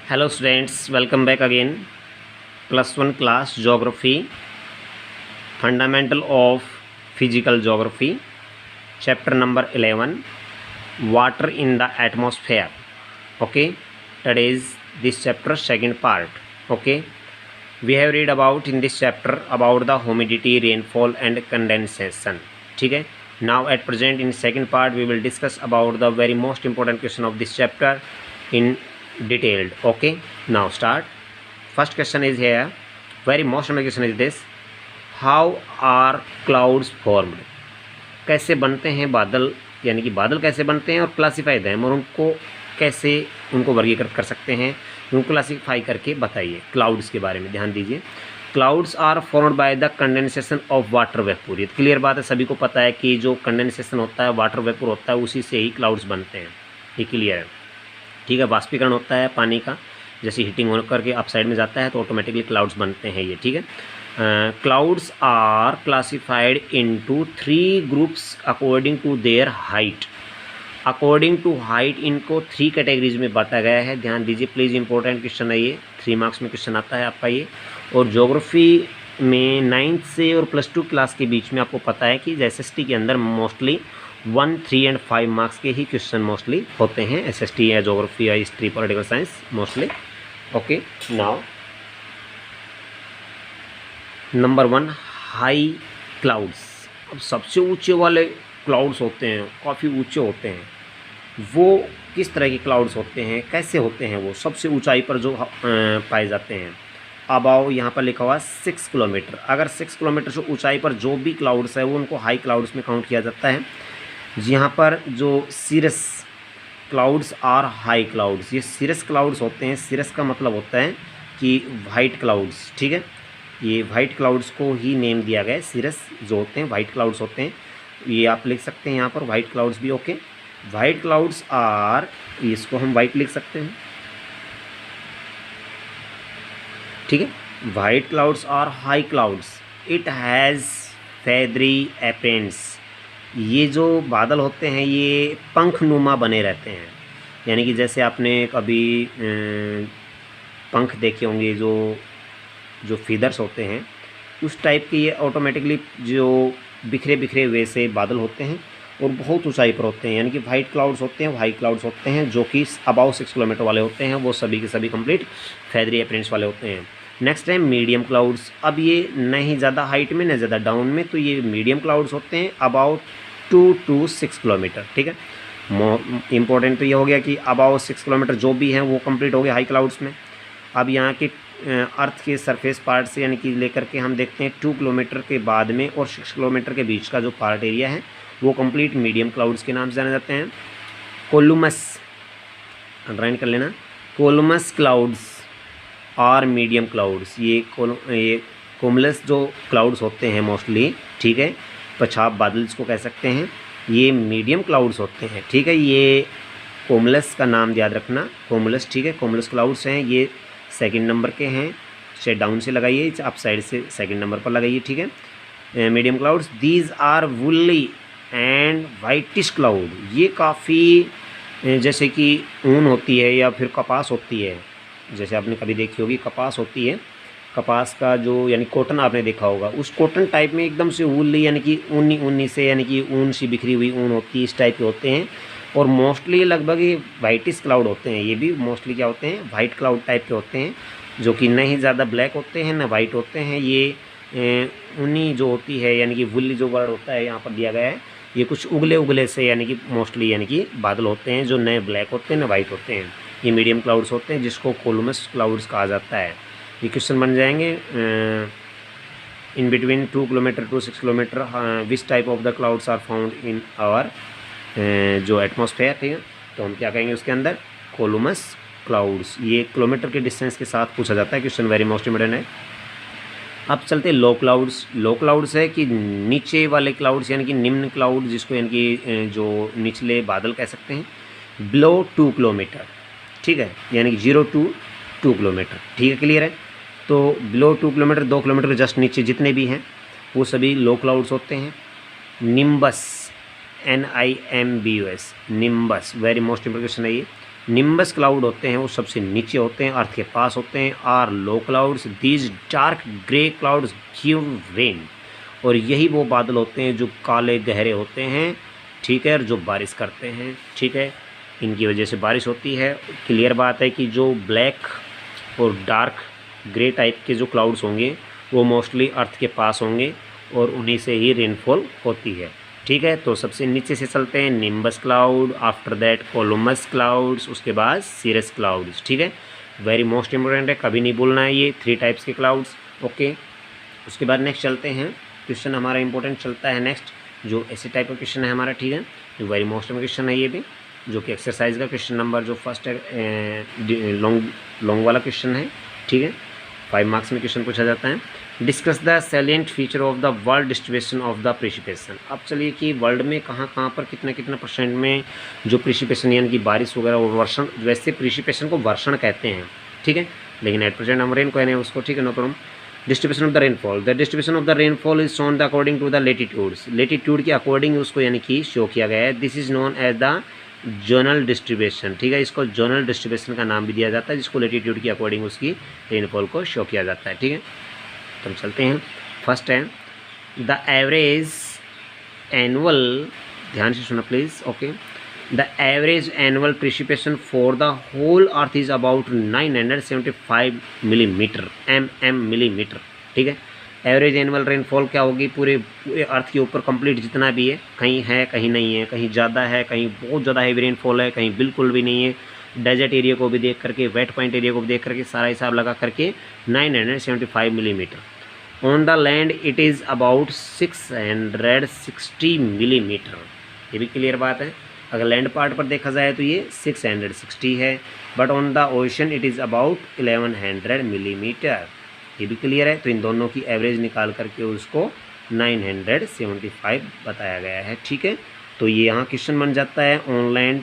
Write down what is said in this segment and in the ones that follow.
Hello students, welcome back again. +1 class Geography, Fundamental of Physical Geography, Chapter number 11, Water in the Atmosphere. Okay, today is this chapter second part. Okay, we have read about in this chapter about the humidity, rainfall and condensation. ठीक है. Now at present in second part we will discuss about the very most important question of this chapter in detailed. Okay, now start. First question is here, very most important question is this: how are clouds formed? कैसे बनते हैं बादल, यानी कि बादल कैसे बनते हैं और क्लासीफाई दें और उनको कैसे उनको वर्गीकृत कर सकते हैं, उनको क्लासीफाई करके बताइए। क्लाउड्स के बारे में ध्यान दीजिए। Clouds are formed by the condensation of water vapour. ये क्लियर बात है, सभी को पता है कि जो कंडेंसेशन होता है, वाटर वेपर होता है, उसी से ही क्लाउड्स बनते हैं। ये क्लियर है, ठीक है। वाष्पीकरण होता है पानी का, जैसे हीटिंग होकर के अप साइड में जाता है तो ऑटोमेटिकली क्लाउड्स बनते हैं ये, ठीक है। Clouds are classified into 3 groups according to their height. According to height इनको 3 कैटेगरीज में बांटा गया है। ध्यान दीजिए प्लीज़, इंपॉर्टेंट क्वेश्चन है ये, 3 मार्क्स में क्वेश्चन आता है आपका ये। और ज्योग्राफी में 9th से और +2 क्लास के बीच में आपको पता है कि एसएसटी के अंदर मोस्टली 1, 3 एंड 5 मार्क्स के ही क्वेश्चन मोस्टली होते हैं। एसएसटी या ज्योग्राफी या history, political science mostly. Okay, now number 1, high clouds. अब सबसे ऊंचे वाले क्लाउड्स होते हैं, काफ़ी ऊंचे होते हैं। वो किस तरह के क्लाउड्स होते हैं, कैसे होते हैं? वो सबसे ऊंचाई पर जो पाए जाते हैं। अबाव यहाँ पर लिखा हुआ 6 किलोमीटर। अगर 6 किलोमीटर से ऊंचाई पर जो भी क्लाउड्स है वो उनको हाई क्लाउड्स में काउंट किया जाता है। यहाँ पर जो सिरस क्लाउड्स आर हाई क्लाउड्स, ये सिरस क्लाउड्स होते हैं। सिरस का मतलब होता है कि वाइट क्लाउड्स, ठीक है। ये वाइट क्लाउड्स को ही नेम दिया गया है। सिरस जो होते हैं वाइट क्लाउड्स होते हैं, ये आप लिख सकते हैं यहाँ पर वाइट क्लाउड्स भी। ओके, वाइट क्लाउड्स आर, इसको हम वाइट लिख सकते हैं, ठीक है। White clouds are high clouds, it has feathery appearance. ये जो बादल होते हैं ये पंखनुमा बने रहते हैं, यानी कि जैसे आपने कभी पंख देखे होंगे, जो फीदर्स होते हैं उस टाइप के ये ऑटोमेटिकली जो बिखरे बिखरे वैसे बादल होते हैं और बहुत ऊंचाई पर होते हैं। यानी कि वाइट क्लाउड्स होते हैं, वाइट क्लाउड्स होते हैं जो कि अबाउ 6 किलोमीटर वाले होते हैं, वो सभी के सभी कंप्लीट फेदरी अपीयरेंस वाले होते हैं। नेक्स्ट है मीडियम क्लाउड्स। अब ये नहीं ज़्यादा हाइट में नहीं ज़्यादा डाउन में, तो ये मीडियम क्लाउड्स होते हैं अबाउट 2 to 6 किलोमीटर, ठीक है। इम्पोर्टेंट तो ये हो गया कि अबाउट 6 किलोमीटर जो भी हैं वो कंप्लीट हो गए हाई क्लाउड्स में। अब यहाँ के अर्थ के सरफेस पार्ट से यानी कि लेकर के हम देखते हैं 2 किलोमीटर के बाद में और 6 किलोमीटर के बीच का जो पार्ट एरिया है वो कंप्लीट मीडियम क्लाउड्स के नाम से जाने जाते हैं। कोलुमस, अंडरलाइन कर लेना, कोलुमस क्लाउड्स और मीडियम क्लाउड्स। ये कोमुलस जो क्लाउड्स होते हैं मोस्टली, ठीक है, पछाप बादल जिसको कह सकते हैं, ये मीडियम क्लाउड्स होते हैं, ठीक है। ये कोमुलस का नाम याद रखना, कोमुलस, ठीक है। कोमुलस क्लाउड्स हैं, ये 2nd नंबर के हैं। से डाउन से लगाइए, अप साइड से 2nd नंबर पर लगाइए, ठीक है। Medium clouds, these are woolly and whitish cloud. ये काफ़ी जैसे कि ऊन होती है या फिर कपास होती है, जैसे आपने कभी देखी होगी कपास होती है, कपास का जो यानी कॉटन आपने देखा होगा, उस कॉटन टाइप में एकदम से वूली यानी कि ऊनी से, यानी कि ऊन सी बिखरी हुई ऊन होती है, इस टाइप के होते हैं। और मोस्टली लगभग ये वाइटिश क्लाउड होते हैं। ये भी मोस्टली क्या होते हैं, वाइट क्लाउड टाइप के होते हैं, जो कि न ही ज़्यादा ब्लैक होते हैं न वाइट होते हैं। ये ऊनी जो होती है, यानी कि वुली जो वर्ड होता है यहाँ पर दिया गया है, ये कुछ उगले से यानी कि मोस्टली यानी कि बादल होते हैं जो न ब्लैक होते हैं न वाइट होते हैं। ये मीडियम क्लाउड्स होते हैं जिसको कोलुमस क्लाउड्स कहा जाता है। ये क्वेश्चन बन जाएंगे in between 2 kilometre to 6 kilometre which type of the clouds are found in our जो एटमॉस्फेयर, ठीक है। तो हम क्या कहेंगे उसके अंदर, कोलुमस क्लाउड्स। ये किलोमीटर के डिस्टेंस के साथ पूछा जाता है क्वेश्चन, वेरी मोस्ट इम्पोर्टेंट है। अब चलते लो क्लाउड्स। लो क्लाउड्स है कि नीचे वाले क्लाउड्स, यानी कि निम्न क्लाउड, जिसको यानी कि जो निचले बादल कह सकते हैं, बिलो 2 किलोमीटर, ठीक है, यानी कि 0 to 2 किलोमीटर, ठीक है, क्लियर है। तो बिलो 2 किलोमीटर, 2 किलोमीटर जस्ट नीचे जितने भी हैं वो सभी लो क्लाउड्स होते हैं। Nimbus, NIMBUS, nimbus, very most important question है ये। निम्बस क्लाउड होते हैं वो सबसे नीचे होते हैं, अर्थ के पास होते हैं। Are low clouds, these dark grey clouds give rain, और यही वो बादल होते हैं जो काले गहरे होते हैं, ठीक है, और जो बारिश करते हैं, ठीक है, इनकी वजह से बारिश होती है। क्लियर बात है कि जो ब्लैक और डार्क ग्रे टाइप के जो क्लाउड्स होंगे वो मोस्टली अर्थ के पास होंगे और उन्हीं से ही रेनफॉल होती है, ठीक है। तो सबसे नीचे से चलते हैं nimbus cloud, after that cumulus clouds, उसके बाद सीरस क्लाउड्स, ठीक है। वेरी मोस्ट इंपॉर्टेंट है, कभी नहीं भूलना है ये 3 टाइप्स के क्लाउड्स, ओके। उसके बाद नेक्स्ट चलते हैं, क्वेश्चन हमारा इंपॉर्टेंट चलता है नेक्स्ट, जो ऐसे टाइप का क्वेश्चन है हमारा, ठीक है, जो वेरी मोस्ट क्वेश्चन है ये भी, जो कि एक्सरसाइज का क्वेश्चन नंबर जो फर्स्ट है, लॉन्ग वाला क्वेश्चन है, ठीक है, 5 मार्क्स में क्वेश्चन पूछा जाता है। Discuss the salient feature of the world distribution of the precipitation. अब चलिए कि वर्ल्ड में कहाँ कहाँ पर कितना कितना परसेंट में जो प्रेसिपिटेशन यानी कि बारिश वगैरह और वर्षण, वैसे प्रेसिपिटेशन को वर्षण कहते हैं, ठीक है, लेकिन एट प्रेजेंट हम रेन कहते हैं उसको, ठीक है, no problem. Distribution of the rainfall, the distribution of the rainfall is shown the according to the latitudes, latitude के अकॉर्डिंग उसको यानी कि शो किया गया है। This is known as the zonal distribution, ठीक है, इसको जोनल डिस्ट्रीब्यूशन का नाम भी दिया जाता है, जिसको लेटीट्यूड के अकॉर्डिंग उसकी रेनफॉल को शो किया जाता है, ठीक है। तो हम चलते हैं, फर्स्ट है द एवरेज एनुअल, ध्यान से सुना please, okay. The average annual precipitation for the whole earth is about 975 millimetre, millimetre, ठीक है। एवरेज एनुअल रेनफॉल क्या होगी पूरे अर्थ के ऊपर कंप्लीट जितना भी है, कहीं है कहीं नहीं है, कहीं ज़्यादा है कहीं बहुत ज़्यादा हैवी रेनफॉल है, कहीं बिल्कुल भी नहीं है। डेजर्ट एरिया को भी देख करके, वेट पॉइंट एरिया को भी देख करके सारा हिसाब लगा करके 975 millimetre. On the land it is about 660 millimetre, ये भी क्लियर बात है। अगर लैंड पार्ट पर देखा जाए तो ये 660 है, but on the ocean it is about 1100 millimetre, ये भी क्लियर है। तो इन दोनों की एवरेज निकाल करके उसको 975 बताया गया है, ठीक है। तो ये यहाँ क्वेश्चन बन जाता है, on land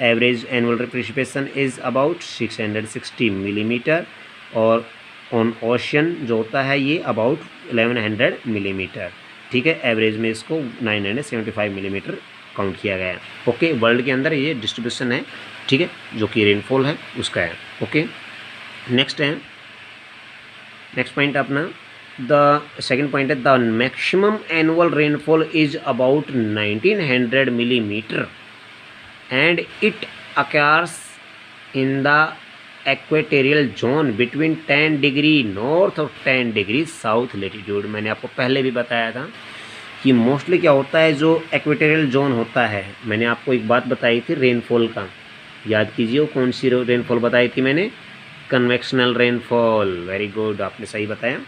average annual precipitation is about 660 millimetre, और ऑन ओशन जो होता है ये अबाउट 1100 मिलीमीटर, ठीक है। एवरेज में इसको 975 मिलीमीटर काउंट किया गया है, ओके। वर्ल्ड के अंदर ये डिस्ट्रीब्यूशन है, ठीक है, जो कि रेनफॉल है उसका है, ओके। नेक्स्ट है, नेक्स्ट पॉइंट अपना द सेकंड पॉइंट है the maximum annual rainfall is about 1900 millimetre and it occurs in the equatorial zone between 10 degree north और 10 डिग्री साउथ लेटीट्यूड। मैंने आपको पहले भी बताया था कि मोस्टली क्या होता है, जो एक्वेटोरियल जोन होता है, मैंने आपको एक बात बताई थी रेनफॉल का, याद कीजिए वो कौन सी रेनफॉल बताई थी मैंने, कन्वेक्शनल रेनफॉल, वेरी गुड, आपने सही बताया।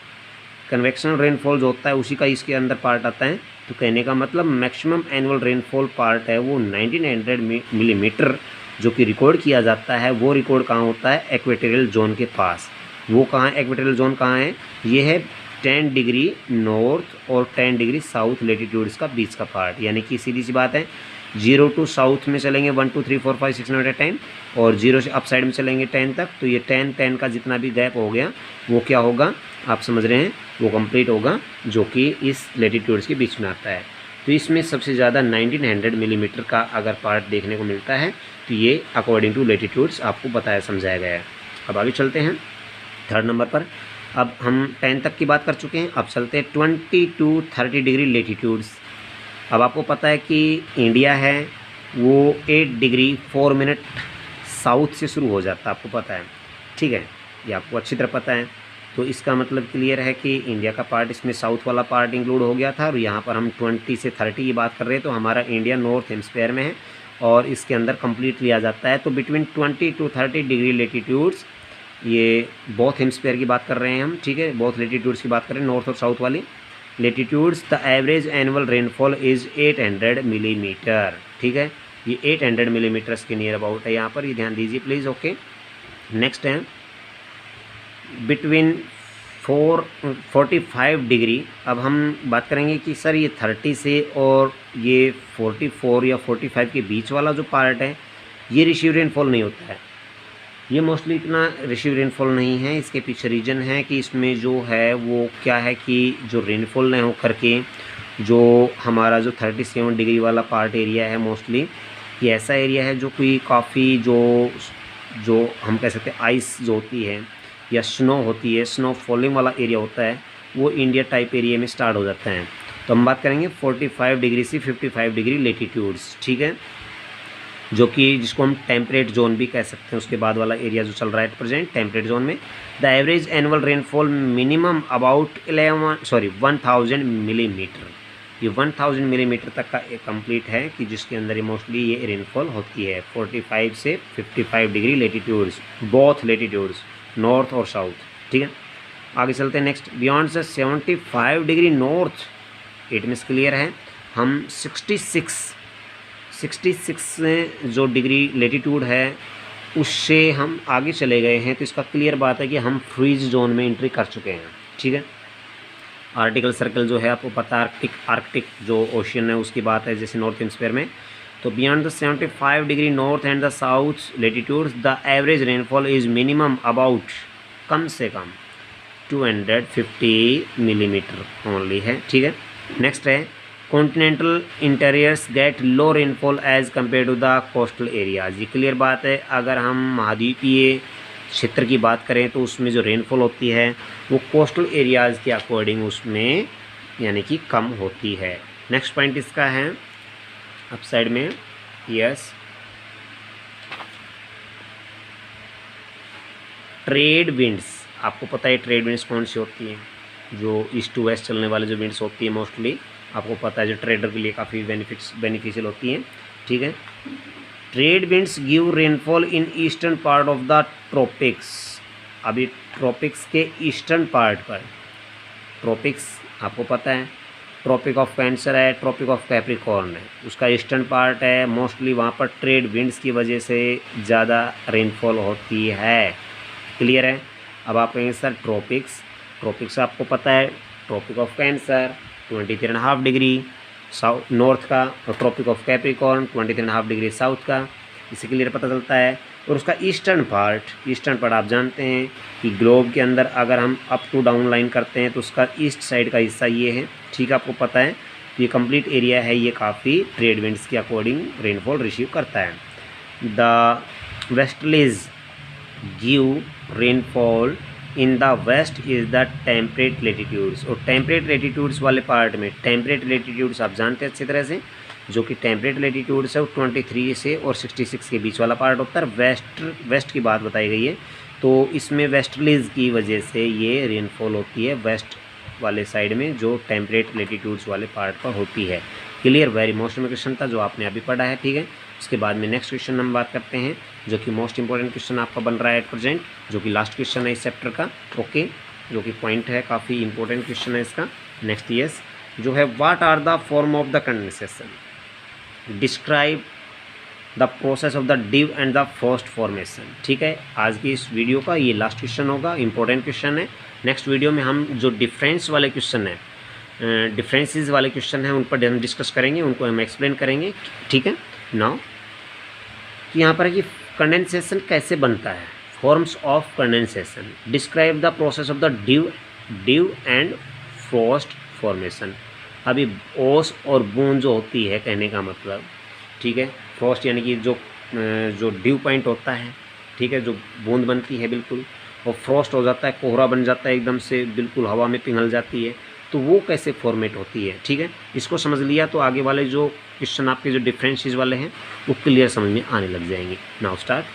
कन्वेक्शनल रेनफॉल जो होता है उसी का इसके अंदर पार्ट आता है। तो कहने का मतलब मैक्सिमम एनुअल रेनफॉल पार्ट है वो 1900 मिलीमीटर जो कि रिकॉर्ड किया जाता है, वो रिकॉर्ड कहाँ होता है, एक्वेटोरियल जोन के पास। वो कहाँ, एक्वेटोरियल जोन कहाँ है, ये है 10 डिग्री नॉर्थ और 10 डिग्री साउथ लेटीट्यूड्स का बीच का पार्ट, यानी कि सीधी सी बात है 0 टू साउथ में चलेंगे 1 2 3 4 5 6 7 8 10, और 0 से अप साइड में चलेंगे 10 तक, तो ये 10 का जितना भी गैप हो गया वो क्या होगा, आप समझ रहे हैं, वो कंप्लीट होगा जो कि इस लेटीट्यूड्स के बीच में आता है। तो इसमें सबसे ज़्यादा 1900 मिलीमीटर का अगर पार्ट देखने को मिलता है तो ये अकॉर्डिंग टू लेटीट्यूड्स आपको बताया समझाया गया है। अब आगे चलते हैं थर्ड नंबर पर। अब हम 10 तक की बात कर चुके हैं, अब चलते हैं 20 टू 30 डिग्री लेटीट्यूड्स। अब आपको पता है कि इंडिया है वो 8 डिग्री 4 मिनट साउथ से शुरू हो जाता है, आपको पता है, ठीक है, ये आपको अच्छी तरह पता है। तो इसका मतलब क्लियर है कि इंडिया का पार्ट इसमें साउथ वाला पार्ट इंक्लूड हो गया था, और यहाँ पर हम 20 से 30 की बात कर रहे हैं, तो हमारा इंडिया नॉर्थ हेमिस्फीयर में है और इसके अंदर कंप्लीट लिया जाता है। तो बिटवीन 20 टू 30 डिग्री लेटीट्यूड्स, ये बोथ हेमिस्फीयर की बात कर रहे हैं हम, ठीक है, बोथ लेटीट्यूड्स की बात कर रहे हैं, नॉर्थ और साउथ वाली latitudes. The average annual rainfall is 800 millimetre, ठीक है, ये 800 मिलीमीटर्स के नियर अबाउट है यहाँ पर, ये ध्यान दीजिए प्लीज़, ओके। नेक्स्ट है बिटवीन 45 डिग्री। अब हम बात करेंगे कि सर ये 30 से और ये 44 या 45 के बीच वाला जो पार्ट है ये रिसीव रेनफॉल नहीं होता है, ये मोस्टली इतना रिसीव रेनफॉल नहीं है। इसके पीछे रीज़न है कि इसमें जो है वो क्या है कि जो रेनफॉल नहीं हो करके जो हमारा जो 37 डिग्री वाला पार्ट एरिया है मोस्टली ये ऐसा एरिया है जो कोई काफ़ी जो हम कह सकते हैं आइस जो होती है या स्नो होती है, स्नो फॉलिंग वाला एरिया होता है, वो इंडिया टाइप एरिया में स्टार्ट हो जाता है। तो हम बात करेंगे 45 डिग्री से 55 डिग्री लेटीट्यूड्स, ठीक है, जो कि जिसको हम टेम्परेट जोन भी कह सकते हैं। उसके बाद वाला एरिया जो चल रहा है एट प्रेजेंट टेम्परेट जोन में। The average annual rainfall minimum about 1000 millimetre. ये 1000 मिलीमीटर तक का एक कंप्लीट है कि जिसके अंदर ये मोस्टली ये रेनफॉल होती है 45 से 55 degree latitudes, both latitudes, north और साउथ, ठीक है। आगे चलते हैं नेक्स्ट। बियॉन्ड से 75 degree north, it means clear है हम 66 जो डिग्री लेटीट्यूड है उससे हम आगे चले गए हैं, तो इसका क्लियर बात है कि हम फ्रीज जोन में एंट्री कर चुके हैं, ठीक है। आर्टिकल सर्कल जो है आपको पता है, आर्कटिक जो ओशियन है उसकी बात है, जैसे नॉर्थ हेमिस्फीयर में। तो beyond the 75 degree north and the south latitudes the average rainfall is minimum about, कम से कम 250 मिलीमीटर ओनली है, ठीक है। नेक्स्ट है continental interiors get low rainfall as compare to the coastal areas. ये क्लियर बात है, अगर हम महाद्वीपीय क्षेत्र की बात करें तो उसमें जो रेनफॉल होती है वो कोस्टल एरियाज़ के अकॉर्डिंग उसमें यानी कि कम होती है। नेक्स्ट पॉइंट इसका है अप साइड में, यस, ट्रेड विंड्स। आपको पता है ट्रेड विंड्स कौन सी होती हैं, जो ईस्ट टू वेस्ट चलने वाले जो विंड्स होती है मोस्टली आपको पता है, जो ट्रेडर के लिए काफ़ी बेनिफिशियल होती हैं, ठीक है। Trade winds give rainfall in eastern part of the tropics. अभी ट्रॉपिक्स के ईस्टर्न पार्ट पर, ट्रॉपिक्स आपको पता है ट्रॉपिक ऑफ कैंसर है, ट्रॉपिक ऑफ कैप्रिकॉर्न है, उसका ईस्टर्न पार्ट है, मोस्टली वहाँ पर ट्रेड विंड्स की वजह से ज़्यादा रेनफॉल होती है, क्लियर है। अब आप कहेंगे सर ट्रॉपिक्स आपको पता है, tropic of cancer 23.5 degree south north का, और tropic of Capricorn 23.5 degree south का, इसे क्लियर पता चलता है। और उसका ईस्टर्न पार्ट आप जानते हैं कि ग्लोब के अंदर अगर हम अप टू डाउन लाइन करते हैं तो उसका ईस्ट साइड का हिस्सा ये है, ठीक है, आपको पता है। ये कंप्लीट एरिया है, ये काफ़ी ट्रेड विंड्स के अकॉर्डिंग रेनफॉल रिसीव करता है। The westerlies give rainfall in the west is the temperate latitudes. और टेम्परेट लेटीट्यूड्स वाले पार्ट में, टेम्परेट लेटीट्यूड्स आप जानते हैं अच्छी तरह से, जो कि टेम्परेट लेटीट्यूड्स है वो 23 से और 66 के बीच वाला पार्ट होता है। वेस्ट की बात बताई गई है, तो इसमें वेस्टर्लीज की वजह से ये रेनफॉल होती है वेस्ट वाले साइड में, जो टेम्परेट लेटीट्यूड्स वाले पार्ट पर होती है। क्लियर, वेरी मोस्ट में क्वेश्चन था जो आपने अभी पढ़ा है, ठीक है। उसके बाद में नेक्स्ट क्वेश्चन हम बात करते हैं, जो कि मोस्ट इंपॉर्टेंट क्वेश्चन आपका बन रहा है एट प्रेजेंट, जो कि लास्ट क्वेश्चन है इस चैप्टर का, ओके, जो कि पॉइंट है, काफ़ी इंपॉर्टेंट क्वेश्चन है इसका। नेक्स्ट यस जो है, what are the form of the condensation, describe the process of the dew and the frost formation, ठीक है। आज की इस वीडियो का ये लास्ट क्वेश्चन होगा, इंपॉर्टेंट क्वेश्चन है। नेक्स्ट वीडियो में हम जो डिफरेंस वाले क्वेश्चन है, डिफरेंसेस वाले क्वेश्चन हैं उन पर हम डिस्कस करेंगे, उनको हम एक्सप्लेन करेंगे, ठीक है। नाउ कि यहाँ पर है कि कंडेंसेशन कैसे बनता है, forms of condensation, describe the process of the dew and Frost formation. अभी ओस और बूंद जो होती है, कहने का मतलब, ठीक है, फ्रॉस्ट यानी कि जो ड्यू पॉइंट होता है, ठीक है, जो बूंद बनती है बिल्कुल, और फ्रॉस्ट हो जाता है, कोहरा बन जाता है एकदम से, बिल्कुल हवा में पिघल जाती है, तो वो कैसे फॉर्मेट होती है, ठीक है। इसको समझ लिया तो आगे वाले जो क्वेश्चन आपके जो डिफरेंसेस वाले हैं वो क्लियर समझ में आने लग जाएंगे। Now start.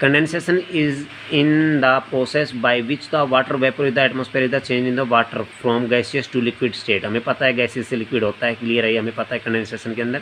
Condensation is in the process by which the water vapour in the atmosphere is the change in the water from gaseous to liquid state. हमें पता है गैसियस से लिक्विड होता है, क्लियर है, हमें पता है कंडेंसेशन के अंदर।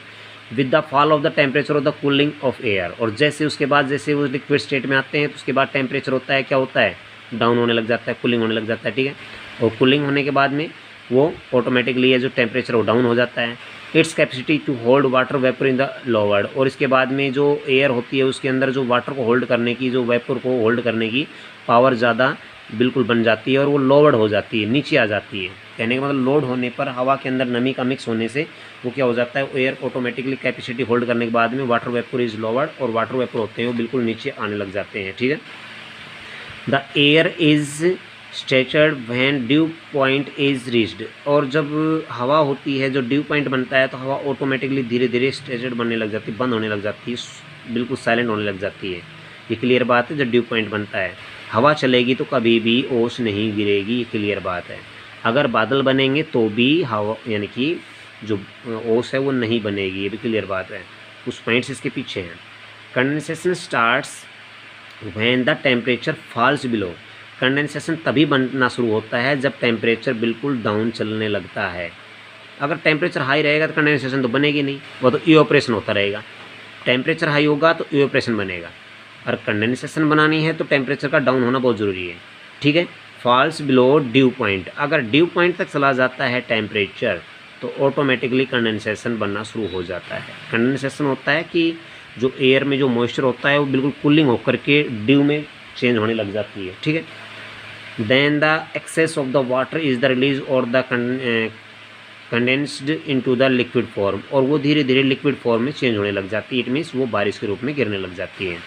With the fall of the temperature of the cooling of air, और जैसे उसके बाद जैसे वो लिक्विड स्टेट में आते हैं तो उसके बाद टेम्परेचर होता है, क्या होता है, डाउन होने लग जाता है, कूलिंग होने लग जाता है, ठीक है। और कूलिंग होने के बाद में वो ऑटोमेटिकली है जो टेम्परेचर वो डाउन हो जाता है। Its capacity to hold water vapour in the lowered, और इसके बाद में जो एयर होती है उसके अंदर जो वाटर को होल्ड करने की, जो वेपर को होल्ड करने की पावर ज़्यादा बिल्कुल बन जाती है, और वो लोवर्ड हो जाती है, नीचे आ जाती है। कहने का मतलब लोड होने पर हवा के अंदर नमी का मिक्स होने से वो क्या हो जाता है, एयर ऑटोमेटिकली कैपेसिटी होल्ड करने के बाद में वाटर वेपर इज लोवर्ड, और वाटर वेपर होते हैं वो बिल्कुल नीचे आने लग जाते हैं, ठीक है। The air is saturated when dew point is reached, और जब हवा होती है जो ड्यू पॉइंट बनता है तो हवा ऑटोमेटिकली धीरे धीरे स्ट्रेचर्ड बनने लग जाती है, बंद होने लग जाती है, बिल्कुल साइलेंट होने लग जाती है। ये क्लियर बात है। जब ड्यू पॉइंट बनता है हवा चलेगी तो कभी भी ओस नहीं गिरेगी, ये क्लियर बात है। अगर बादल बनेंगे तो भी हवा यानी कि जो ओस है वो नहीं बनेगी, ये भी क्लियर बात है। उस पॉइंट्स इसके पीछे हैं। Condensation starts when the temperature falls below, condensation तभी बनना शुरू होता है जब टेम्परेचर बिल्कुल डाउन चलने लगता है। अगर टेम्परेचर हाई रहेगा तो कंडेंसेशन तो बनेगी नहीं, वो तो इवेपोरेशन होता रहेगा। टेम्परेचर हाई होगा तो इवेपोरेशन बनेगा, और कंडेंसेशन बनानी है तो टेम्परेचर का डाउन होना बहुत ज़रूरी है। ठीक है। फॉल्स बिलो ड्यू पॉइंट, अगर ड्यू पॉइंट तक चला जाता है टेम्परेचर तो ऑटोमेटिकली कंडेंसेशन बनना शुरू हो जाता है। कंडेंसेशन होता है कि जो एयर में जो मॉइस्चर होता है वो बिल्कुल कूलिंग होकर के ड्यू में चेंज होने लग जाती है। ठीक है। Then the excess of the water is the release और the condensed into the liquid form, और वो धीरे धीरे लिक्विड फॉर्म में चेंज होने लग जाती है। इट मीन्स वो बारिश के रूप में गिरने लग जाती है।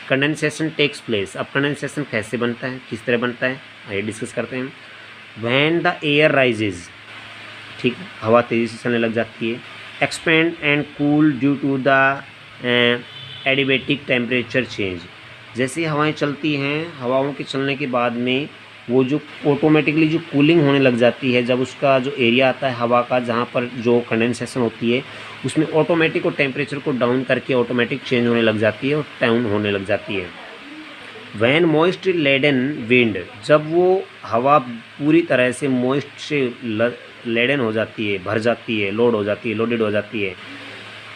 कंडेंसेशन टेक्स प्लेस, अब कंडेंसेशन कैसे बनता है, किस तरह बनता है, आइए डिस्कस करते हैं। व्हेन द एयर राइजेज, ठीक, हवा तेज़ी से चलने लग जाती है। Expand and cool due to the adiabatic temperature change, जैसे हवाएं चलती हैं, हवाओं के चलने के बाद में वो जो ऑटोमेटिकली जो कूलिंग होने लग जाती है, जब उसका जो एरिया आता है हवा का जहाँ पर जो कंडेंसेशन होती है उसमें ऑटोमेटिक और टेम्परेचर को डाउन करके ऑटोमेटिक चेंज होने लग जाती है और डाउन होने लग जाती है। वैन मॉइस्ट लेडन विंड, जब वो हवा पूरी तरह से मॉइस्ट से लेडन हो जाती है, भर जाती है, लोड हो जाती है, लोडेड हो जाती है।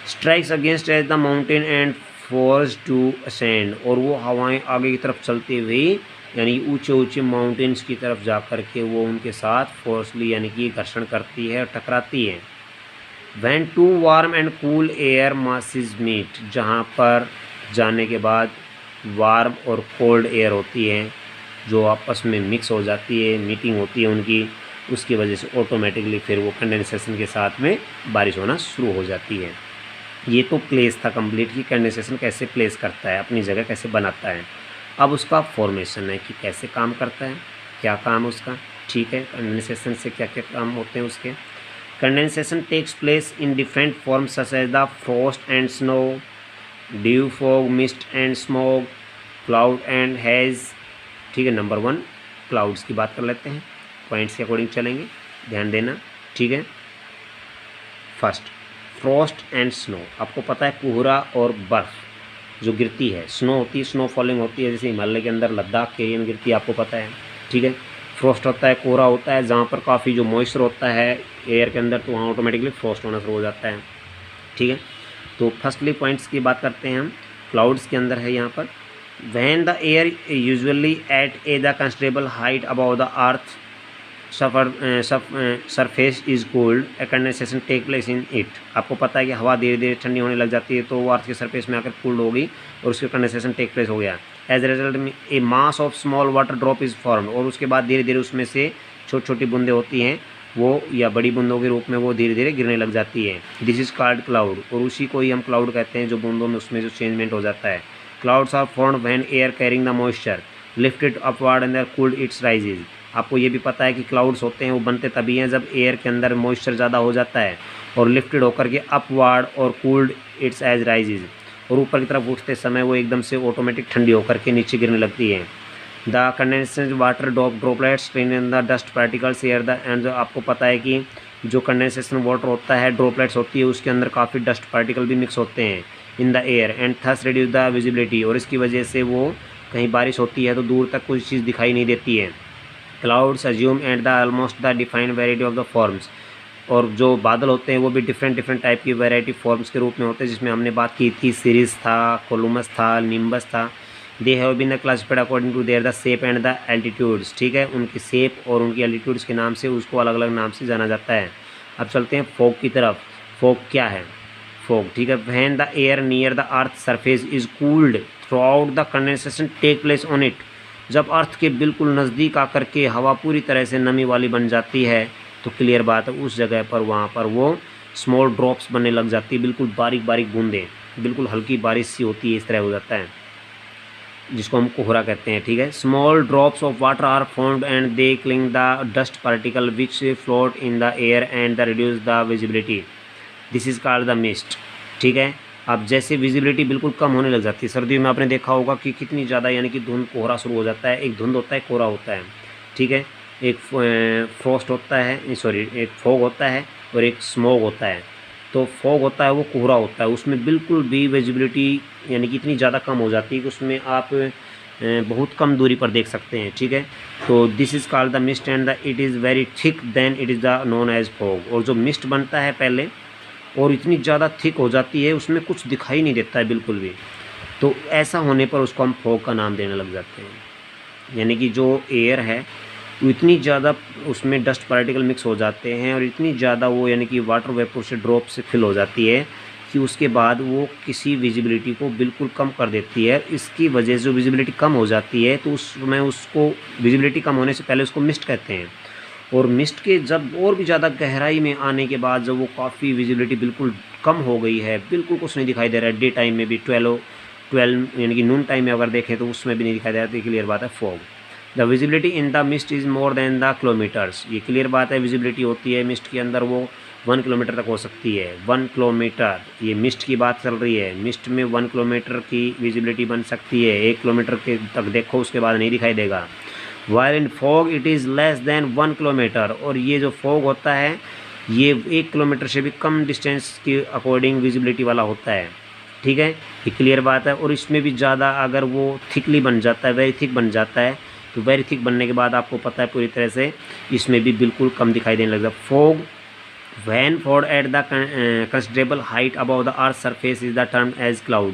Strikes against as the mountain and force to ascend, और वो हवाएं आगे की तरफ चलते हुए यानी ऊंचे ऊंचे माउंटेन्स की तरफ जा कर के वो उनके साथ फोर्सली यानी कि घर्षण करती है और टकराती है। When two warm and cool air masses meet, जहाँ पर जाने के बाद वार्म और कोल्ड एयर होती है जो आपस में मिक्स हो जाती है, मीटिंग होती है उनकी, उसकी वजह से ऑटोमेटिकली फिर वो कंडेंसेशन के साथ में बारिश होना शुरू हो जाती है। ये तो प्लेस था कंप्लीट कि कंडेंसेशन कैसे प्लेस करता है, अपनी जगह कैसे बनाता है। अब उसका फॉर्मेशन है कि कैसे काम करता है, क्या काम है उसका। ठीक है। कंडेंसेशन से क्या क्या काम होते हैं उसके। Condensation takes place in different forms such as the frost and snow, dew, fog, mist and smoke, cloud and haze. ठीक है। नंबर 1 क्लाउड्स की बात कर लेते हैं, पॉइंट्स के अकॉर्डिंग चलेंगे, ध्यान देना। ठीक है। फर्स्ट फ्रॉस्ट एंड स्नो, आपको पता है कोहरा और बर्फ़ जो गिरती है, स्नो होती है, स्नो फॉलिंग होती है, जैसे हिमालय के अंदर लद्दाख के एरिया में गिरती है, आपको पता है। ठीक है। फ्रॉस्ट होता है, कोहरा होता है, जहाँ पर काफ़ी जो मॉइस्चर होता है एयर के अंदर तो वहाँ ऑटोमेटिकली फ्रॉस्ट होना शुरू हो जाता है। ठीक है। तो फर्स्टली पॉइंट्स की बात करते हैं हम। क्लाउड्स के अंदर है यहाँ पर, when the air usually at a the considerable height above the earth surface is cold, a condensation take place in it. आपको पता है कि हवा धीरे धीरे ठंडी होने लग जाती है तो वो अर्थ के सरफेस में आकर कूल्ड हो गई और उसके कंडेंसेशन टेक प्लेस हो गया। As a result a mass of small water drop is formed, और उसके बाद धीरे धीरे उसमें से छोटी छोटी बूंदें होती हैं वो, या बड़ी बूंदों के रूप में वो धीरे धीरे गिरने लग जाती है। दिस इज़ कॉल्ड क्लाउड, और उसी को ही हम क्लाउड कहते हैं जो बूंदों में उसमें जो चेंजमेंट हो जाता है। Clouds are formed when air carrying the moisture lifted upward and cooled its rises. आपको ये भी पता है कि क्लाउड्स होते हैं वो बनते तभी हैं जब एयर के अंदर मॉइस्चर ज़्यादा हो जाता है और लिफ्टेड होकर के अपवर्ड और कूल्ड इट्स एज राइजेज, और ऊपर की तरफ उठते समय वो एकदम से ऑटोमेटिक ठंडी होकर के नीचे गिरने लगती है। The condensation water droplets train in the dust particles air the end, आपको पता है कि जो कंडेंसेशन वाटर होता है, ड्रॉपलेट्स होती है, उसके अंदर काफ़ी डस्ट पार्टिकल भी मिक्स होते हैं इन the air and thus reduce the visibility, और इसकी वजह से वो कहीं बारिश होती है तो दूर तक कोई चीज़ दिखाई नहीं देती है। Clouds assume at the almost the defined variety of the forms, और जो बादल होते हैं वो भी डिफरेंट टाइप की वेराइटी फॉर्म्स के रूप में होते हैं, जिसमें हमने बात की थी सीरीज था, कोलुमस था, निम्बस था। They have been classified according to their the shape and the altitudes. ठीक है। उनकी शेप और उनकी एल्टीट्यूड्स के नाम से उसको अलग अलग नाम से जाना जाता है। अब चलते हैं फॉग की तरफ। फॉग क्या है? फॉग, ठीक है, when the air near the earth surface is cooled through out the condensation take place on it. जब अर्थ के बिल्कुल नज़दीक आकर के हवा पूरी तरह से नमी वाली बन जाती है तो क्लियर बात है उस जगह पर वहाँ पर वो स्मॉल ड्रॉप्स बनने लग जाती है, बिल्कुल बारीक बारीक बूंदें, बिल्कुल हल्की बारिश सी होती है, इस तरह हो जाता है। जिसको हम कोहरा कहते हैं, ठीक है। Small drops of water are formed and they cling the dust particle which float in the air and the reduce the visibility, this is called the mist, ठीक है। अब जैसे विजिबिलिटी बिल्कुल कम होने लग जाती है सर्दियों में, आपने देखा होगा कि कितनी ज़्यादा यानी कि धुंध कोहरा शुरू हो जाता है। एक धुंध होता है, कोहरा होता है, ठीक है। एक फ्रॉस्ट होता है, सॉरी एक फॉग होता है और एक स्मॉग होता है। तो फॉग होता है वो कोहरा होता है, उसमें बिल्कुल भी विजिबिलिटी यानी कि इतनी ज़्यादा कम हो जाती है कि उसमें आप बहुत कम दूरी पर देख सकते हैं, ठीक है। तो this is called the mist and the it is very thick then it is the known as fog. और जो मिस्ट बनता है पहले और इतनी ज़्यादा थिक हो जाती है उसमें कुछ दिखाई नहीं देता है बिल्कुल भी, तो ऐसा होने पर उसको हम फॉग का नाम देने लग जाते हैं। यानी कि जो एयर है वो इतनी ज़्यादा उसमें डस्ट पार्टिकल मिक्स हो जाते हैं और इतनी ज़्यादा वो यानी कि वाटर वेपर से ड्रॉप से फिल हो जाती है कि उसके बाद वो किसी विजिबिलिटी को बिल्कुल कम कर देती है। इसकी वजह से जो विजिबिलिटी कम हो जाती है तो उसमें उसको विजिबिलिटी कम होने से पहले उसको मिस्ट कहते हैं। और मिस्ट के जब और भी ज़्यादा गहराई में आने के बाद जब वो काफ़ी विजिबिलिटी बिल्कुल कम हो गई है, बिल्कुल कुछ नहीं दिखाई दे रहा है, डे टाइम में भी 12 यानी कि नून टाइम में अगर देखें तो उसमें भी नहीं दिखाई दे रहा, तो क्लियर बात है fog. The visibility in the mist is more than the kilometres, ये क्लियर बात है। विजिबिलिटी होती है मिस्ट के अंदर वो 1 किलोमीटर तक हो सकती है। 1 किलोमीटर, ये मिस्ट की बात चल रही है, मिस्ट में 1 किलोमीटर की विजिबिलिटी बन सकती है। 1 किलोमीटर के तक देखो उसके बाद नहीं दिखाई देगा। While in fog it is less than 1 kilometre, और ये जो फॉग होता है ये 1 किलोमीटर से भी कम डिस्टेंस के अकॉर्डिंग विजिबिलिटी वाला होता है, ठीक है। ये क्लियर बात है। और इसमें भी ज़्यादा अगर वो थिकली बन जाता है, वेरी थिक बन जाता है, तो वेरी थिक बनने के बाद आपको पता है पूरी तरह से इसमें भी बिल्कुल कम दिखाई देने लग जाता है। Fog when formed at the considerable height above the earth surface is the term as cloud.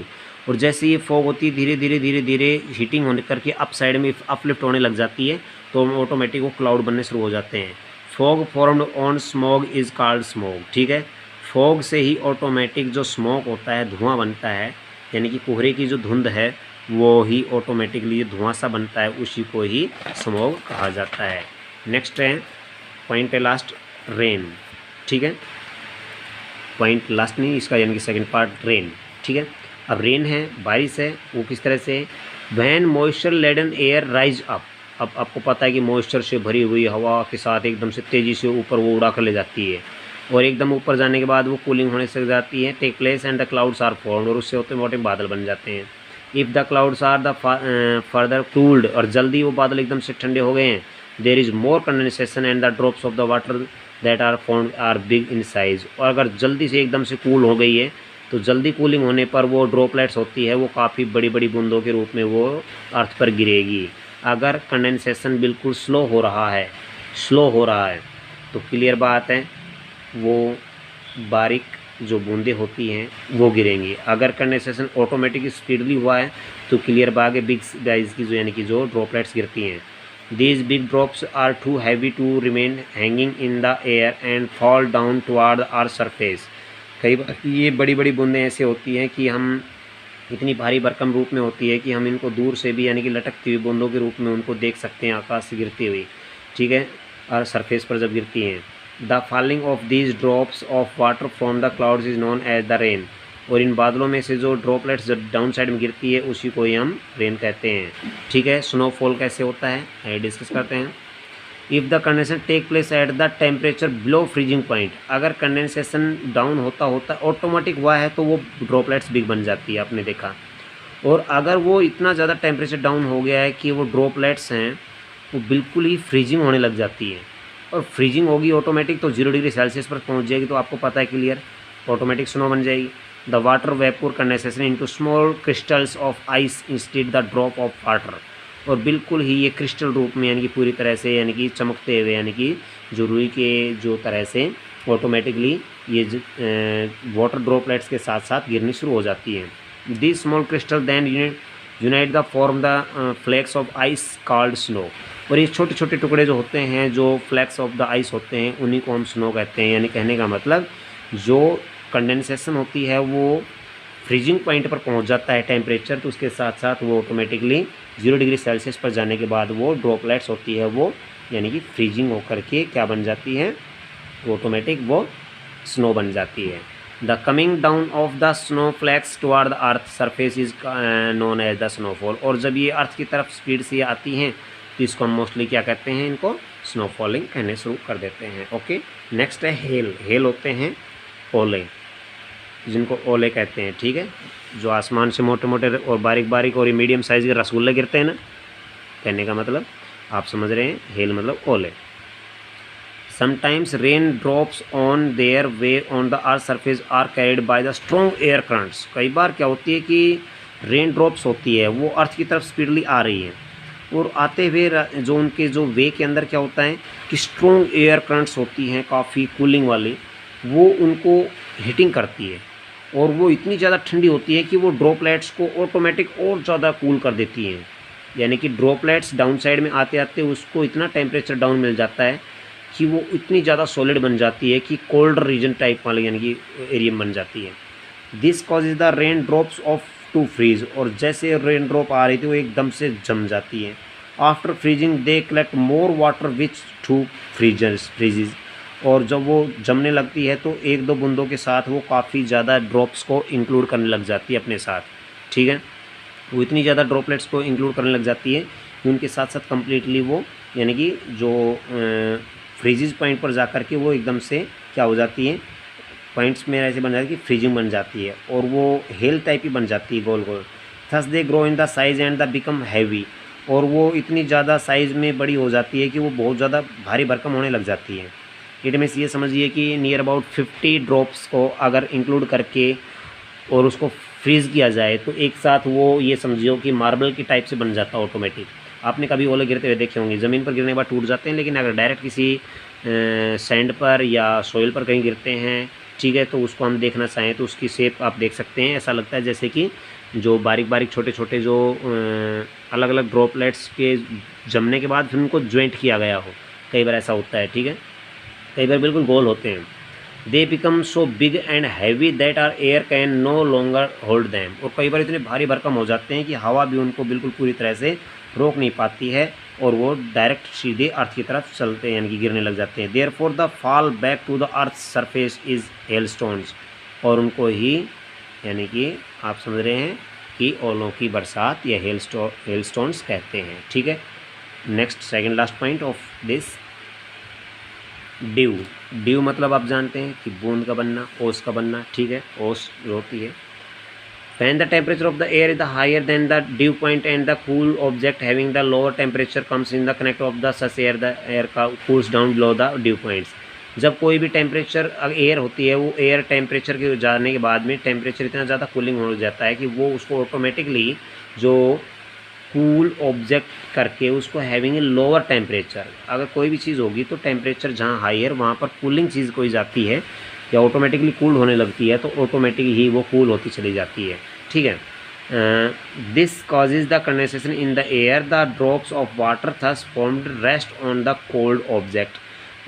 और जैसे ये फॉग होती है धीरे धीरे हीटिंग होने करके अप साइड में अपलिफ्ट होने लग जाती है तो ऑटोमेटिक वो क्लाउड बनने शुरू हो जाते हैं। Fog formed on smog is called smog, ठीक है। फॉग से ही ऑटोमेटिक जो स्मोक होता है, धुआं बनता है, यानी कि कोहरे की जो धुंध है वो ही ऑटोमेटिकली धुआं सा बनता है, उसी को ही स्मॉग कहा जाता है। नेक्स्ट है पॉइंट है लास्ट, रेन, ठीक है। पॉइंट लास्ट नहीं, इसका यानी कि सेकंड पार्ट रेन, ठीक है। अब रेन है, बारिश है, वो किस तरह से, when moisture laden air rise up. अब आपको पता है कि मॉइस्चर से भरी हुई हवा के साथ एकदम से तेज़ी से ऊपर वो उड़ा कर ले जाती है और एकदम ऊपर जाने के बाद वो कूलिंग होने से जाती है, take place and the clouds are formed, और उससे होते मोटे बादल बन जाते हैं। If the clouds are the further cooled, और जल्दी वो बादल एकदम से ठंडे हो गए हैं, there is more condensation and the drops of the water that are formed are big in size. और अगर जल्दी से एकदम से कूल हो गई है तो जल्दी कूलिंग होने पर वो ड्रॉपलेट्स होती है वो काफ़ी बड़ी बड़ी बूंदों के रूप में वो अर्थ पर गिरेगी। अगर कंडेंसेशन बिल्कुल स्लो हो रहा है तो क्लियर बात है वो बारीक जो बूंदें होती हैं वो गिरेंगी। अगर कंडेंसेशन ऑटोमेटिक स्पीडली हुआ है तो क्लियर बात है बिग साइज की जो यानी कि जो ड्रॉपलेट्स गिरती हैं। These big drops are too heavy to remain hanging in the air and fall down toward the earth surface. कई बार ये बड़ी बड़ी बूंदें ऐसे होती हैं कि हम इतनी भारी भरकम रूप में होती है कि हम इनको दूर से भी यानी कि लटकती हुई बूंदों के रूप में उनको देख सकते हैं आकाश से गिरती हुई, ठीक है, और सरफेस पर जब गिरती हैं। The falling of these drops of water from the clouds is known as the rain. और इन बादलों में से जो ड्रॉपलेट्स जब डाउन साइड में गिरती है उसी को ही हम रेन कहते हैं, ठीक है। स्नोफॉल कैसे होता है डिस्कस करते हैं। If the condensation take place at the temperature below freezing point, अगर कंडेंसेशन डाउन होता ऑटोमेटिक हुआ है तो वो ड्रॉपलेट्स बिग बन जाती है, आपने देखा। और अगर वो इतना ज़्यादा टेम्परेचर डाउन हो गया है कि वो ड्रॉपलेट्स हैं वो बिल्कुल ही फ्रीजिंग होने लग जाती है, और फ्रीजिंग होगी ऑटोमेटिक तो 0 डिग्री सेल्सियस पर पहुंच जाएगी, तो आपको पता है क्लियर ऑटोमेटिक स्नो बन जाएगी। The water vapour condensation into small crystals of ice instead the drop of water, और बिल्कुल ही ये क्रिस्टल रूप में यानी कि पूरी तरह से यानी कि चमकते हुए यानी कि जो रुई के जो तरह से ऑटोमेटिकली ये वाटर ड्रॉपलेट्स के साथ साथ गिरनी शुरू हो जाती है। This small crystal then unite the form the flakes of ice called snow, और ये छोटे छोटे टुकड़े जो होते हैं जो फ्लैक्स ऑफ द आइस होते हैं उन्हीं को हम स्नो कहते हैं। यानी कहने का मतलब जो कंडेंसेशन होती है वो फ्रीजिंग पॉइंट पर पहुंच जाता है टेम्परेचर, तो उसके साथ साथ वो ऑटोमेटिकली 0 डिग्री सेल्सियस पर जाने के बाद वो ड्रॉपलेट्स होती है वो यानी कि फ्रीजिंग होकर के क्या बन जाती है, ऑटोमेटिक वो स्नो बन जाती है। The coming down of the snowflakes toward the earth surface is known as the snowfall. और जब ये अर्थ की तरफ स्पीड से आती हैं तो इसको हम मोस्टली क्या कहते हैं, इनको स्नोफॉलिंग कहने शुरू कर देते हैं। ओके, नेक्स्ट है हेल। हेल होते हैं ओले, जिनको ओले कहते हैं, ठीक है, जो आसमान से मोटे मोटे और बारीक बारीक और मीडियम साइज़ के रसगुल्ले गिरते हैं ना, कहने का मतलब आप समझ रहे हैं, हेल मतलब ओले। Sometimes rain drops on their way on the earth surface are carried by the strong air currents. कई बार क्या होती है कि रेन ड्रॉप्स होती है वो अर्थ की तरफ स्पीडली आ रही है, और आते हुए जो उनके जो वे के अंदर क्या होता है कि स्ट्रॉन्ग एयर करंट्स होती हैं काफ़ी कूलिंग वाली, वो उनको हीटिंग करती है, और वो इतनी ज़्यादा ठंडी होती है कि वो ड्रॉपलेट्स को ऑटोमेटिक और ज़्यादा कूल कर देती हैं। यानी कि ड्रॉपलेट्स डाउन साइड में आते आते उसको इतना टेम्परेचर डाउन मिल जाता है कि वो इतनी ज़्यादा सॉलिड बन जाती है कि कोल्ड रीजन टाइप वाले यानी कि एरिया बन जाती है। This causes the rain drops of to freeze. और जैसे रेन ड्रॉप आ रही थी वो एकदम से जम जाती है। After freezing they collect more water which too freezes. और जब वो जमने लगती है तो एक दो बूंदों के साथ वो काफ़ी ज़्यादा ड्रॉप्स को इंक्लूड करने लग जाती है अपने साथ, ठीक है। वो इतनी ज़्यादा ड्रॉपलेट्स को इंक्लूड करने लग जाती है कि उनके साथ साथ कम्प्लीटली वो यानी कि जो फ्रीजिज पॉइंट पर जा कर के वो एकदम से क्या हो जाती है, पॉइंट्स में ऐसे बन जाती है कि फ्रीजिंग बन जाती है, और वो हेल टाइप ही बन जाती है गोल गोल। Thus they grow in the size and the become heavy. और वो इतनी ज़्यादा साइज़ में बड़ी हो जाती है कि वो बहुत ज़्यादा भारी भरकम होने लग जाती है। इट मीन्स ये समझिए कि नियर अबाउट 50 ड्रॉप्स को अगर इंक्लूड करके और उसको फ्रीज़ किया जाए तो एक साथ वो ये समझियो कि मार्बल की टाइप से बन जाता है ऑटोमेटिक। आपने कभी ओले गिरते हुए देखे होंगे, ज़मीन पर गिरने के बाद टूट जाते हैं, लेकिन अगर डायरेक्ट किसी सैंड पर या सॉइल पर कहीं गिरते हैं, ठीक है, तो उसको हम देखना चाहें तो उसकी शेप आप देख सकते हैं। ऐसा लगता है जैसे कि जो बारीक बारीक छोटे छोटे जो अलग अलग ड्रॉपलेट्स के जमने के बाद फिर उनको ज्वाइंट किया गया हो, कई बार ऐसा होता है, ठीक है, कई बार बिल्कुल गोल होते हैं। They become so big and heavy that are air can no longer hold them. और कई बार इतने भारी भरकम हो जाते हैं कि हवा भी उनको बिल्कुल पूरी तरह से रोक नहीं पाती है, और वो डायरेक्ट सीधे अर्थ की तरफ चलते हैं यानी कि गिरने लग जाते हैं। Therefore the fall back to the earth surface is hailstones. और उनको ही यानी कि आप समझ रहे हैं कि ओलों की बरसात या हेल स्टोन्स कहते हैं, ठीक है। Next second last point of this, due. Due मतलब आप जानते हैं कि बूंद का बनना, ओस का बनना, ठीक है, ओस जो होती है। When the temperature of the air is higher than the dew point and the cool object having the lower temperature comes in the connect of the such air, the air cools down below the dew points। जब कोई भी temperature air होती है, वो air temperature के जाने के बाद में टेम्परेचर इतना ज़्यादा कूलिंग हो जाता है कि वो उसको ऑटोमेटिकली जो कूल ऑब्जेक्ट करके उसको हैविंग ए लोअर टेम्परेचर, अगर कोई भी चीज़ होगी तो टेम्परेचर जहाँ हायर वहाँ पर कूलिंग चीज़ कोई जाती है या ऑटोमेटिकली कूल होने लगती है तो ऑटोमेटिक ही वो कूल होती चली जाती है, ठीक है। This causes the condensation in the air, the drops of water thus formed rest on the cold object.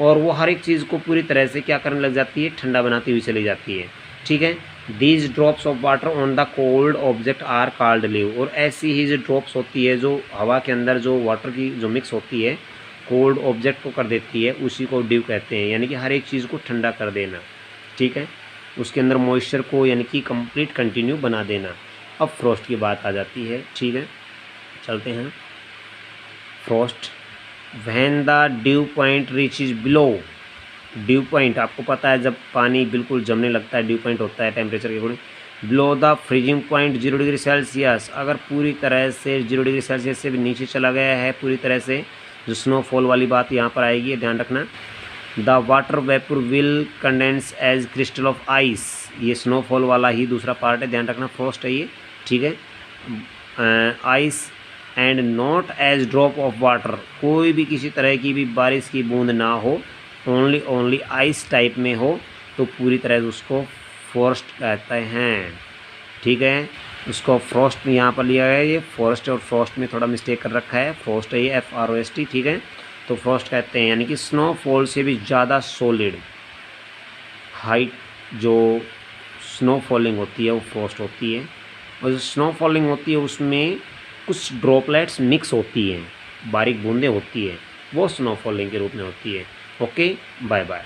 और वो हर एक चीज़ को पूरी तरह से क्या करने लग जाती है, ठंडा बनाती हुई चली जाती है, ठीक है। These drops of water on the cold object are called dew. और ऐसी ही जो ड्रॉप्स होती है जो हवा के अंदर जो वाटर की जो मिक्स होती है कोल्ड ऑब्जेक्ट को कर देती है, उसी को ड्यू कहते हैं। यानी कि हर एक चीज़ को ठंडा कर देना, ठीक है, उसके अंदर मॉइस्चर को यानी कि कंप्लीट कंटिन्यू बना देना। अब फ्रॉस्ट की बात आ जाती है, ठीक है, चलते हैं। Frost, when the due point reach is below. Due point आपको पता है जब पानी बिल्कुल जमने लगता है, ड्यू पॉइंट होता है टेम्परेचर के according below the freezing point 0 degree Celsius. अगर पूरी तरह से 0 डिग्री सेल्सियस से भी नीचे चला गया है पूरी तरह से, जो स्नोफॉल वाली बात यहाँ पर आएगी, ध्यान रखना। The water vapour will condense as crystal of ice. ये स्नोफॉल वाला ही दूसरा पार्ट है, ध्यान रखना, फ्रॉस्ट है ये, ठीक है। Ice and not as drop of water. कोई भी किसी तरह की भी बारिश की बूंद ना हो, ओनली आइस टाइप में हो तो पूरी तरह से उसको फ्रॉस्ट कहते हैं, ठीक है। उसको फ्रॉस्ट में यहाँ पर लिया गया है, ये फॉरेस्ट और फ्रॉस्ट में थोड़ा मिस्टेक कर रखा है, फ्रॉस्ट है ये FROST, ठीक है। तो फ्रॉस्ट कहते हैं यानी कि स्नोफॉल से भी ज़्यादा सॉलिड हाइट जो स्नो फॉलिंग होती है वो फ्रॉस्ट होती है। और जो स्नो फॉलिंग होती है उसमें कुछ ड्रॉपलेट्स मिक्स होती हैं, बारीक बूंदें होती हैं, वो स्नो फॉलिंग के रूप में होती है। Okay, bye bye.